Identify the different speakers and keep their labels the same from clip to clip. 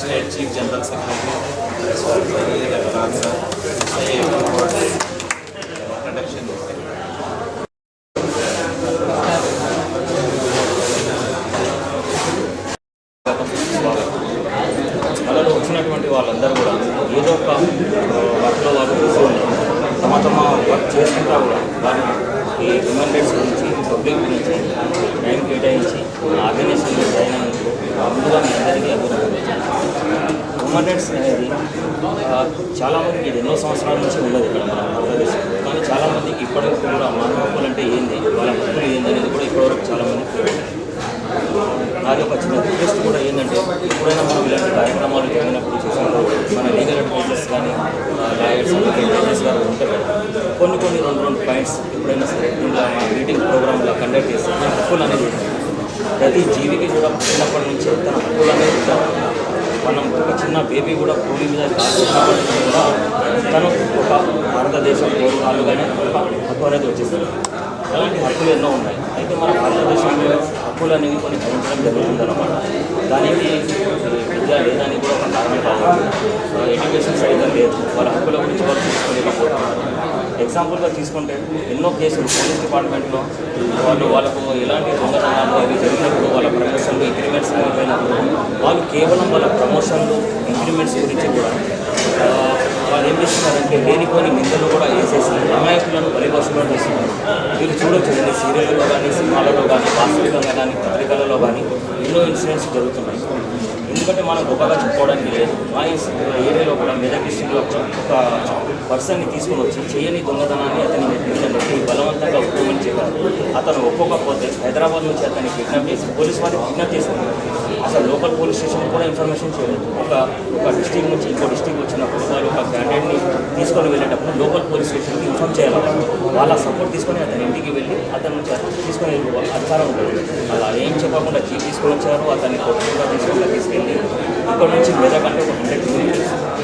Speaker 1: State Chief General Secretary, production. అలాగే వచ్చినటువంటి వాళ్ళందరూ కూడా ఏదో ఒక వర్క్లో వాళ్ళు తమ తమ వర్క్ చేసుకుంటా కూడా వాళ్ళు ఈ హ్యూమన్ రైట్స్ గురించి పబ్లిక్ గురించి టైం కేటాయించి ఆర్గనైజేషన్లో జాయిన్ అయినందుకు ముందుగా మీ అందరికీ అభివృద్ధి. హ్యూమన్ రైట్స్ అనేది చాలామందికి ఇది ఎన్నో సంవత్సరాల నుంచి ఉన్నది ఇక్కడ మన భారతదేశంలో. కానీ చాలామందికి ఇప్పటివరకు కూడా మానవ హక్కులు అంటే ఏంది, వాళ్ళ హక్కులు ఏంది అనేది కూడా ఇప్పటివరకు చాలామంది నాది ఒక చిన్న రిక్వెస్ట్ కూడా ఏంటంటే, ఎప్పుడైనా మనం ఇలాంటి కార్యక్రమాలు జరిగినప్పుడు చూసినప్పుడు మన లీగల్ అడ్వైజర్స్ కానీ లాయర్స్ అడ్వైజర్స్ గారు ఉంటారు కదా, కొన్ని రెండు పాయింట్స్ ఎప్పుడైనా సరే ఇలా మన మీటింగ్ ప్రోగ్రామ్లో కండక్ట్ చేస్తే మన హక్కులు అనేది ప్రతి జీవికి కూడా చిన్నప్పటి నుంచి తన హక్కులు అనేది ఉంటారు. మనం ఒక చిన్న బేబీ కూడా భూమి మీద కాల్చినప్పటి నుంచి కూడా తను ఒక భారతదేశం పౌరురాలు కానీ ఒక హక్కు అనేది వచ్చేస్తుంది. అలాంటి హక్కులు ఎన్నో ఉన్నాయి. అయితే మన భారతదేశంలో హక్కులు అనేవి కొన్ని భరించడం జరుగుతుందన్నమాట. దానికి విద్య లేదని కూడా ఒక కారణం కావచ్చు. ఎడ్యుకేషన్ సరిగ్గా లేదు, వాళ్ళ హక్కుల గురించి వాళ్ళు తీసుకోలేకపోతున్నారు. ఎగ్జాంపుల్గా తీసుకుంటే ఎన్నో కేసులు పోలీస్ డిపార్ట్మెంట్లో వాళ్ళకు ఎలాంటి దొంగతనాలు అవి జరిగినప్పుడు వాళ్ళ ప్రమోషన్లు ఇంక్రిమెంట్స్ అయిపోయినప్పుడు వాళ్ళు కేవలం వాళ్ళ ప్రమోషన్లు ఇంక్రిమెంట్స్ గురించి కూడా వాళ్ళు ఏం చేస్తున్నారంటే లేనిపోని నిందలు కూడా వేసేసి అమాయకులను బలిపశులను చేస్తున్నారు. మీరు చూడొచ్చు, సీరియల్లో కానీ సినిమాలలో కానీ వాస్తవికంగా కానీ పత్రికలలో కానీ ఎన్నో ఇన్సిడెంట్స్ జరుగుతున్నాయి. ఎందుకంటే మనం గొప్పగా చెప్పుకోవడానికి లేదు. మా ఏరియాలో కూడా మెదక్ డిస్ట్రిక్ట్లో ఒక పర్సన్ని తీసుకుని వచ్చి చేయని దొంగతనాన్ని అతని నెట్టి బలవంతంగా ఉపయోగించేవారు. అతను ఒప్పుకోకపోతే హైదరాబాద్ నుంచి అతన్ని కిడ్నాప్ చేసి పోలీసు వారిని కిడ్నాప్ చేశారు. అసలు లోకల్ పోలీస్ స్టేషన్ కూడా ఇన్ఫర్మేషన్ చేయలేదు. ఒక డిస్ట్రిక్ట్ నుంచి ఇంకో డిస్ట్రిక్ట్ వచ్చినప్పుడు వాళ్ళు ఒక క్యాండిడేట్ని తీసుకొని వెళ్ళేటప్పుడు లోకల్ పోలీస్ స్టేషన్కి ఇన్ఫార్మ్ చేయాలి. వాళ్ళ సపోర్ట్ తీసుకొని అతని ఇంటికి వెళ్ళి అతని నుంచి తీసుకొని అధికారం ఉంటుంది. అలా ఏం చెప్పకుండా జీప్ తీసుకొని వచ్చారు. అతన్ని కొట్టుకుంటా తీసుకెళ్ళి ఇక్కడ నుంచి మెదక్ అంటే ఒక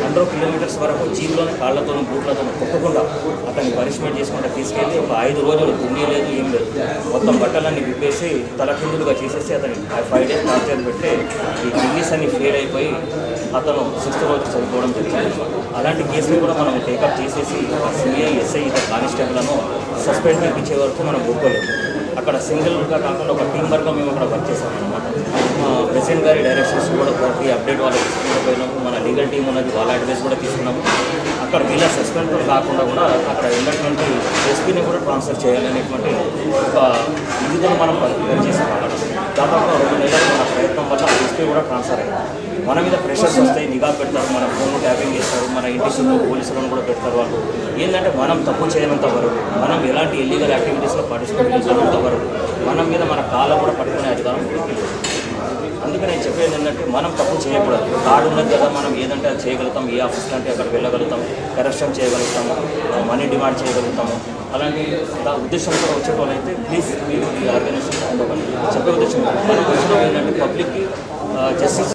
Speaker 1: 100 కిలోమీటర్స్ వరకు జీప్లోని కాళ్లతోనూ బూట్లతో కొట్టకుండా అతన్ని పనిష్మెంట్ చేసుకుంటూ తీసుకెళ్ళి ఒక 5 రోజులు తిండి లేదు, ఏం లేదు, మొత్తం బట్టలన్నీ విప్పేసి తలకిందులుగా చేసేసి అతని 5 డేస్ టార్చర్ పెట్టి ఈ కిడ్నీస్ అన్ని ఫెయిల్ అయిపోయి అతను 6th రోజు చనిపోవడం జరిగింది. అలాంటి కేసులు కూడా మనం టేకప్ చేసేసి సిఐ ఎస్ఐ ఇతర కానిస్టేబుల్లను సస్పెండ్ చేయించే వరకు మనం ఒప్పుకోలేదు. అక్కడ సింగిల్గా కాకుండా ఒక టీం వర్క్గా మేము అక్కడ వర్క్ చేసామన్నమాట. ప్రెసిడెంట్ గారి డైరెక్షన్స్ కూడా ప్రతి అప్డేట్ వాళ్ళకి తీసుకుపోయినాము. మన లీగల్ టీం ఉన్నది, వాళ్ళ అడ్వైస్ కూడా తీసుకున్నాము. అక్కడ వీళ్ళ సస్పెండ్ కాకుండా కూడా అక్కడ ఉన్నటువంటి ఎస్పీని కూడా ట్రాన్స్ఫర్ చేయాలనేటువంటి ఒక విధితో మనం పనిచేసాం. అక్కడ దాదాపు 2 నెలలు మన ప్రయత్నం వల్ల ఎస్పీ కూడా ట్రాన్స్ఫర్ అయ్యారు. మన మీద ప్రెషర్స్ వస్తాయి, నిఘా పెడతారు, మన ఫోన్ ట్యాపింగ్ చేస్తారు, మన ఇంటి చుట్టూ పోలీసులను కూడా పెడతారు. వాళ్ళు ఏంటంటే మనం తప్పు చేయనంత వరకు, మనం ఎలాంటి ఇల్లీగల్ యాక్టివిటీస్లో పార్టిసిపేట్ చేసినంత వరకు మన మీద మన కాళ్ళ కూడా పట్టుకునే అధికారం ఉంటుంది. అందుకే నేను చెప్పేది ఏంటంటే మనం తప్పు చేయకూడదు. కార్డు ఉన్నది కదా, మనం ఏదంటే అది చేయగలుగుతాం, ఏ ఆఫీస్లో అంటే అక్కడ వెళ్ళగలుగుతాం, కరప్షన్ చేయగలుగుతాము, మనీ డిమాండ్ చేయగలుగుతాము. అలాంటి ఉద్దేశంతో వచ్చేటోళ్ళు అయితే ప్లీజ్ మీరు ఈ ఆర్గనైజేషన్ ఉండకండి. చెప్పే ఉద్దేశం మనకు వచ్చిన ఏంటంటే పబ్లిక్కి జస్టిస్